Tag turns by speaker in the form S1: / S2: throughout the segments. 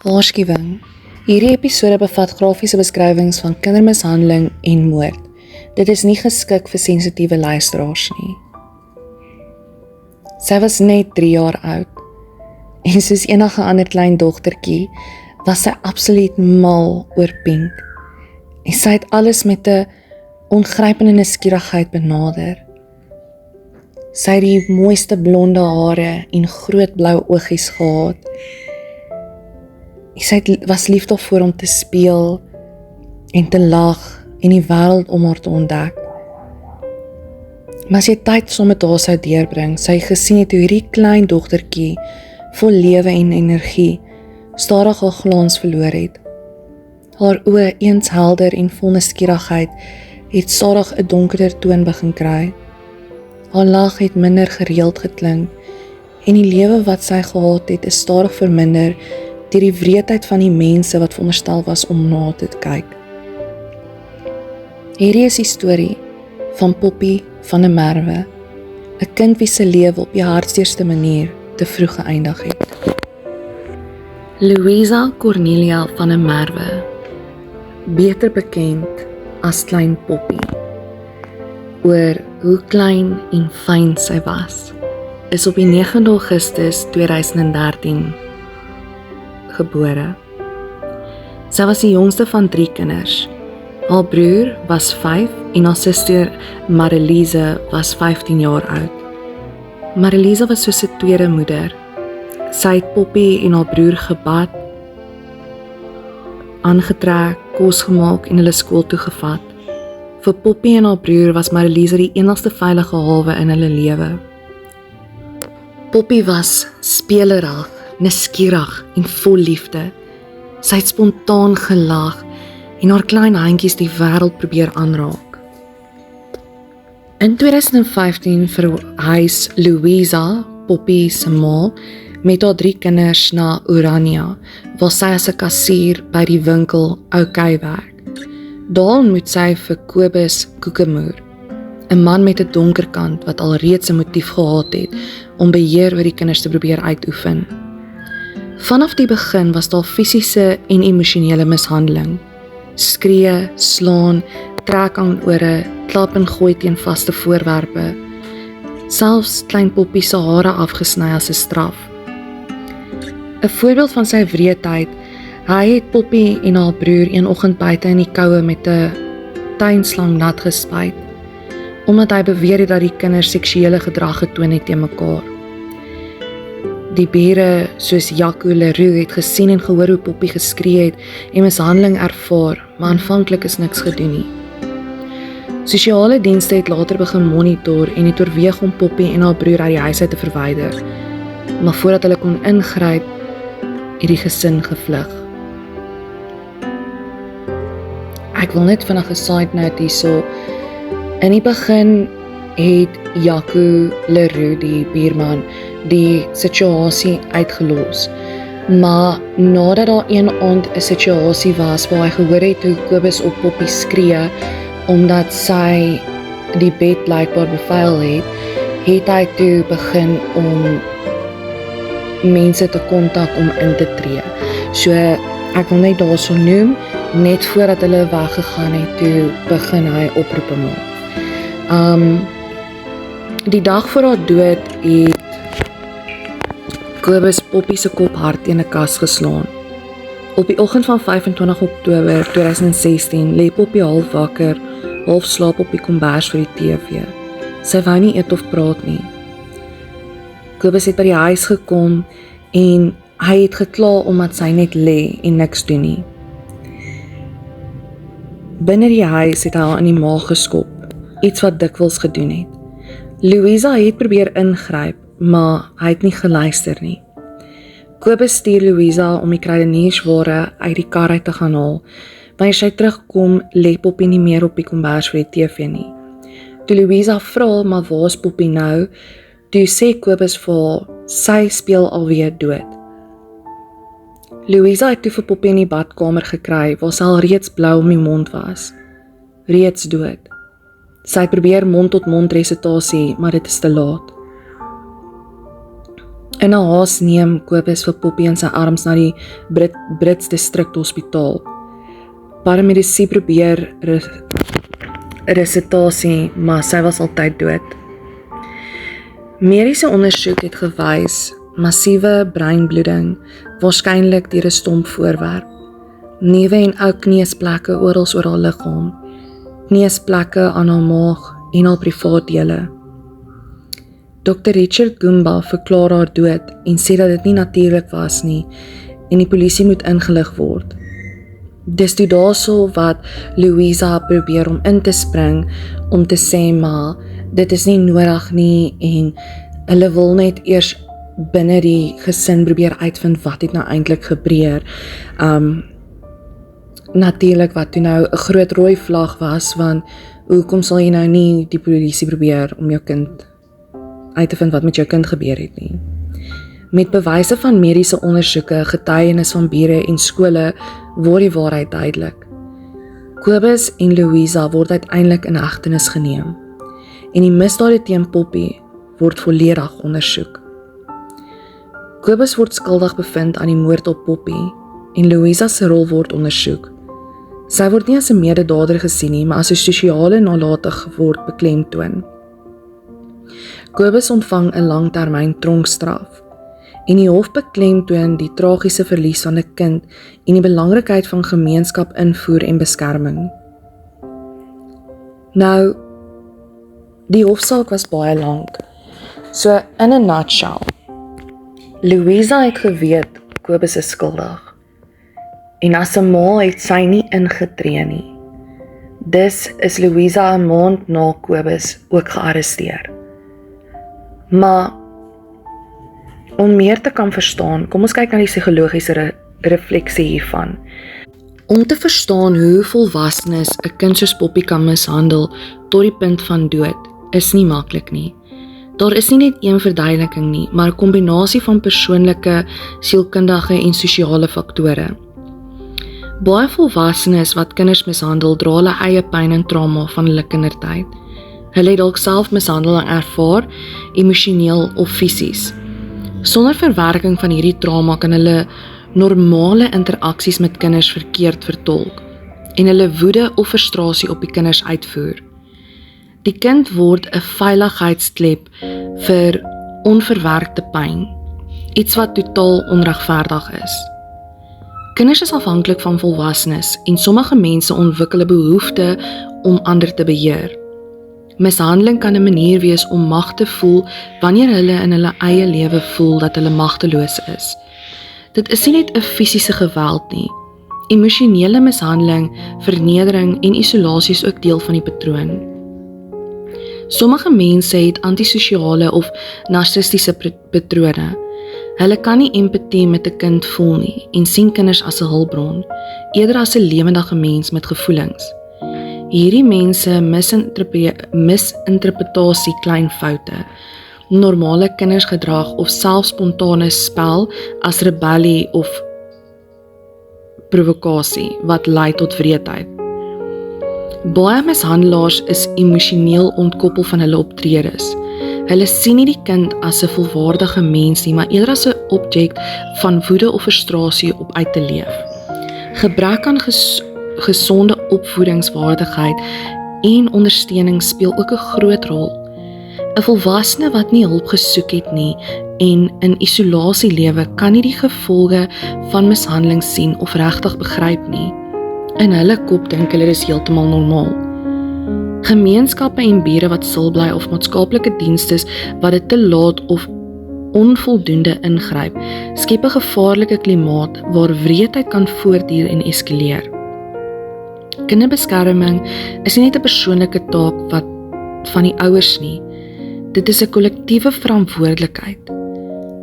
S1: Waarskuwing. Hierdie episode bevat grafiese beskrywings van kindermishandeling en moord. Dit is nie geskik vir sensitiewe luisteraars nie. Sy was net 3 jaar oud en soos enige ander klein dogtertjie was sy absoluut mal oor Pink. En sy het alles met 'n ongrypende nuuskierigheid benader. Sy het die mooiste blonde hare en groot blou oogies gehad. Sy was lief daarvoor om te speel en te lag en die wêreld om haar te ontdek. Maar as jy tyd saam met haar sou deurbring, sy gesien het hoe hierdie klein dogtertjie vol lewe en energie stadig haar glans verloor het. Haar oë, eens helder en vol nuuskierigheid, het stadig 'n donkerder toon begin kry. Haar lag het minder gereeld geklink en die lewe wat sy gehad het is stadig verminder deur die wreedheid van die mense wat veronderstel was om na te kyk. Hierdie is die storie van Poppy van der Merwe, 'n kind wie se lewe op die hartseerste manier te vroeg geëindig het. Louisa Cornelia van der Merwe, beter bekend as Klein Poppy, oor hoe klein en fyn sy was, is op die 9 Augustus 2013 gebore. Sy was die jongste van 3 kinders. Haar broer was 5 en haar suster Marilise was 15 jaar oud. Marilise was soos 'n tweede moeder. Sy het Poppy en haar broer gebad, aangetrek, kos gemaak en hulle skool toe gevat. Vir Poppy en haar broer was Marilise die enigste veilige hawe in hulle lewe. Poppy was spelerig, nuuskierig en vol liefde. Sy het spontaan gelag en haar klein handjies die wêreld probeer aanraak. In 2015 verhuis Louisa, Poppy se ma, met haar 3 kinders na Orania, waar sy as 'n kassier by die winkel OK werk. Daar ontmoet sy vir Kobus Koekemoer, 'n man met 'n donker kant wat al reeds 'n motief gehad het om beheer oor die kinders te probeer uitoefen. Vanaf die begin was daar fisiese en emosionele mishandeling. Skree, slaan, trek aan ore, klap en gooi teen vaste voorwerpe. Selfs Klein Poppy se hare afgesny as 'n straf. 'n Voorbeeld van sy wreedheid: hy het Poppy en haar broer een oggend buite in die koue met 'n tuinslang nat gespuit, omdat hy beweer het dat die kinders seksuele gedrag getoon het teen mekaar. Die bure soos Jaco Leroux het gesien en gehoor hoe Poppy geskree het en mishandeling ervaar, maar aanvanklik is niks gedoen nie. Sosiale dienste het later begin monitor en het oorweeg om Poppy en haar broer uit die huis uit te verwyder, maar voordat hulle kon ingryp, het die gesin gevlug. Ek wil net vinnig 'n side note hierso. In die begin het Jaco Leroux, die buurman, die situasie uitgelos. Maar nadat daar een aand 'n situasie was waar hy gehoor het hoe Kobus op Poppy skree omdat sy die bed blykbaar bevuil het hy toe begin om mense te kontak om in te tree. So ek wil net daarso noem, net voordat hulle weggegaan het, toe begin hy oproepe maak. Die dag voor haar dood het Kobus Poppy se kop hard teen 'n kas geslaan. Op die oggend van 25 Oktober 2016 lê Poppy half wakker, half slaap op die kombers voor die TV. Sy wou nie eet of praat nie. Kobus het by die huis gekom en hy het gekla omdat sy net lê en niks doen nie. Binne die huis het hy haar in die maag geskop, iets wat dikwels gedoen het. Louisa het probeer ingryp, maar hy het nie geluister nie. Kobus stuur Louisa om die kruideniersware uit die kar uit te gaan haal. Wanneer sy terugkom, lê Poppy nie meer op die kombers vir die TV nie. Toe Louisa vra, maar waar is Poppy nou? Toe sê Kobus vir haar, sy speel alweer dood. Louisa het toe vir Poppy in die badkamer gekry, waar sy al reeds blou om die mond was. Reeds dood. Sy het probeer mond-tot-mond resitasie, maar dit is te laat. In 'n haas neem Kobus vir Poppy in sy arms na die Brits District Hospitaal. Paramedici probeer resusitasie, maar sy was altyd dood. Mediese ondersoek het gewys massiewe breinbloeding, waarskynlik deur 'n stomp voorwerp. Newe en ou kneusplekke oral oor haar liggaam, kneusplekke aan haar maag en haar privaatdele. Dr. Richard Goomba verklaar haar dood en sê dat dit nie natuurlik was nie en die polisie moet ingelig word. Dis toe daarso wat Louisa probeer om in te spring om te sê maar dit is nie nodig nie en hulle wil net eers binne die gesin probeer uitvind wat het nou eintlik gebeur. Natuurlik wat toe nou 'n groot rooi vlag was, want hoekom sal jy nou nie die polisie probeer om jou kind uit te vind wat met jou kind gebeur het nie. Met bewyse van mediese ondersoeke, getuienis van bure en skole word die waarheid duidelik. Kobus en Louisa word uiteindelik in hegtenis geneem en die misdade teen Poppy word volledig ondersoek. Kobus word skuldig bevind aan die moord op Poppy en Louisa se rol word ondersoek. Sy word nie as 'n mededader gesien nie, maar as 'n sosiale nalatig word beklemtoon. Kobus ontvang 'n langtermyn tronkstraf en die hof beklemtoon die tragiese verlies van 'n kind en die belangrikheid van gemeenskap invoer en beskerming. Nou, die hofsaak was baie lank. So in 'n nutshell, Louisa het geweet Kobus is skuldig. En as 'n ma het sy nie ingetree nie. Dus is Louisa 'n maand na Kobus ook gearresteer. Maar om meer te kan verstaan, kom ons kyk na die psigologiese refleksie hiervan. Om te verstaan hoe volwassenes 'n kind soos Poppy kan mishandel tot die punt van dood, is nie maklik nie. Daar is nie net een verduideliking nie, maar 'n kombinasie van persoonlike, sielkundige en sosiale faktore. Baie volwassenes wat kinders mishandel, dra hulle eie pyn en trauma van hulle kindertyd. Hulle het dalk self mishandeling ervaar, emosioneel of fisies. Sonder verwerking van hierdie trauma kan hulle normale interaksies met kinders verkeerd vertolk en hulle woede of frustrasie op die kinders uitvoer. Die kind word 'n veiligheidsklep vir onverwerkte pyn, iets wat totaal onregverdig is. Kinders is afhanklik van volwassenes en sommige mense ontwikkel 'n behoefte om ander te beheer. Mishandeling kan 'n manier wees om mag te voel wanneer hulle in hulle eie lewe voel dat hulle magteloos is. Dit is nie net 'n fisiese geweld nie. Emosionele mishandeling, vernedering en isolasie is ook deel van die patroon. Sommige mense het antisosiale of narcistiese patrone. Hulle kan nie empatie met 'n kind voel nie en sien kinders as 'n hulpbron, eerder as 'n lewendige mens met gevoelens. Hierdie mense misinterpretasie klein foute, normale kindersgedrag of selfs spontane spel as rebellie of provokasie wat lei tot wreedheid. Baie mishandelaars is emosioneel ontkoppel van hulle optredes. Hulle sien nie die kind as 'n volwaardige mens nie, maar eerder as 'n objek van woede of frustrasie op uit te leef. Gebrek aan gesonde opvoedingswaardigheid en ondersteuning speel ook 'n groot rol. 'n Volwassene wat nie hulp gesoek het nie en in isolasie lewe kan nie die gevolge van mishandeling sien of regtig begryp nie. In hulle kop dink hulle dis heeltemal normaal. Gemeenskappe en bure wat stil bly of maatskaplike dienste wat dit te laat of onvoldoende ingryp, skep 'n gevaarlike klimaat waar wreedheid kan voortduur en eskaleer. Kinderbeskerming is nie net 'n persoonlike taak van die ouers nie. Dit is 'n kollektiewe verantwoordelikheid.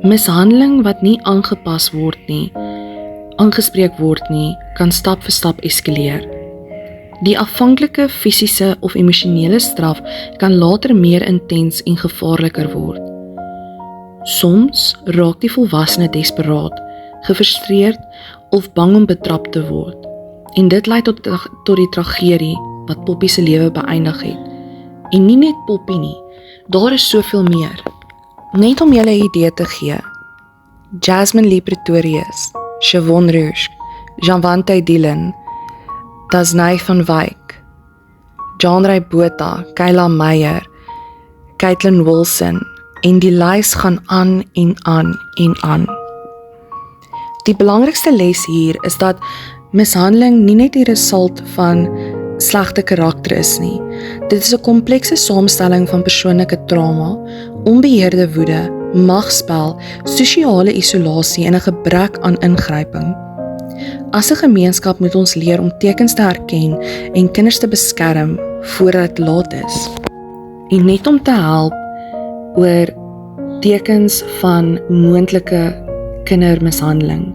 S1: Mishandeling wat nie aangespreek word nie, kan stap vir stap eskaleer. Die afhanklike fisiese of emosionele straf kan later meer intens en gevaarliker word. Soms raak die volwassene desperaat, gefrustreerd of bang om betrap te word. En dit lei tot die tragedie wat Poppy se lewe beëindig het. En nie net Poppy nie, daar is soveel meer. Net om julle 'n idee te gee, Jasmine Lee Pretorius, Siobhan Roos, Janwante Dillon, Dasnay van Wyk, John Ray Botha, Kayla Meyer, Caitlin Wilson, en die lys gaan aan en aan en aan. Die belangrikste les hier is dat mishandeling nie net die result van slegte karakter is nie. Dit is 'n komplekse samestelling van persoonlike trauma, onbeheerde woede, magspel, sosiale isolasie en 'n gebrek aan ingryping. As 'n gemeenskap moet ons leer om tekens te herken en kinders te beskerm voordat dit laat is. En net om te help oor tekens van moontlike kindermishandeling.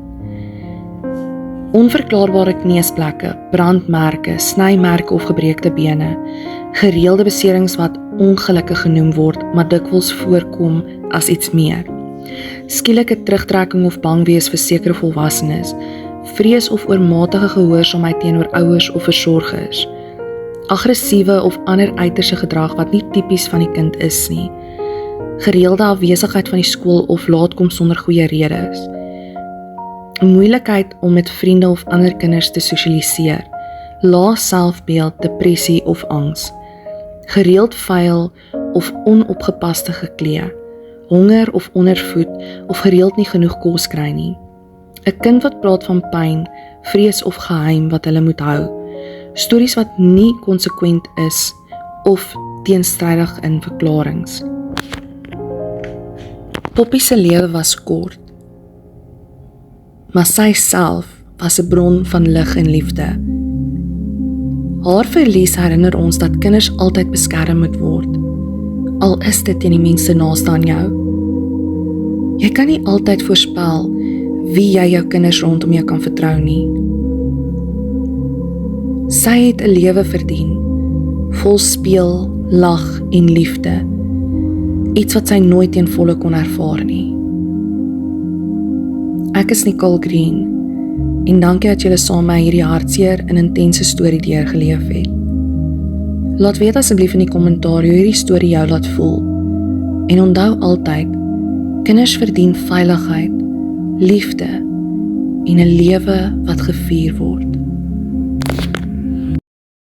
S1: Onverklaarbare kneesplekke, brandmerke, snymerke of gebreekte bene, gereelde beserings wat ongelukke genoem word, maar dikwels voorkom as iets meer. Skielike terugtrekking of bang wees vir sekere volwassenes, vrees of oormatige gehoorsaamheid teenoor ouers of versorgers, aggressiewe of ander uiterste gedrag wat nie tipies van die kind is nie, gereelde afwesigheid van die skool of laatkom sonder goeie redes, moeilikheid om met vriende of ander kinders te sosialiseer, lae selfbeeld, depressie of angs, gereeld vuil of onopgepaste geklee, honger of ondervoed of gereeld nie genoeg kos kry nie. 'n Kind wat praat van pyn, vrees of geheim wat hulle moet hou, stories wat nie konsekwent is of teenstrydig in verklaringe. Poppy se lewe was kort, maar sy self was 'n bron van lig en liefde. Haar verlies herinner ons dat kinders altyd beskerm moet word, al is dit teen die mense naaste aan jou. Jy kan nie altyd voorspel wie jy jou kinders rondom jou kan vertrou nie. Sy het 'n lewe verdien, vol speel, lag en liefde, iets wat sy nooit ten volle kon ervaar nie. Ek is Nicole Green, en dankie dat julle saam met my hierdie hartseer en intense storie deurgeleef het. Laat weet asseblief in die kommentaar hoe hierdie storie jou laat voel. En onthou altyd, kinders verdien veiligheid, liefde en 'n lewe wat gevier word.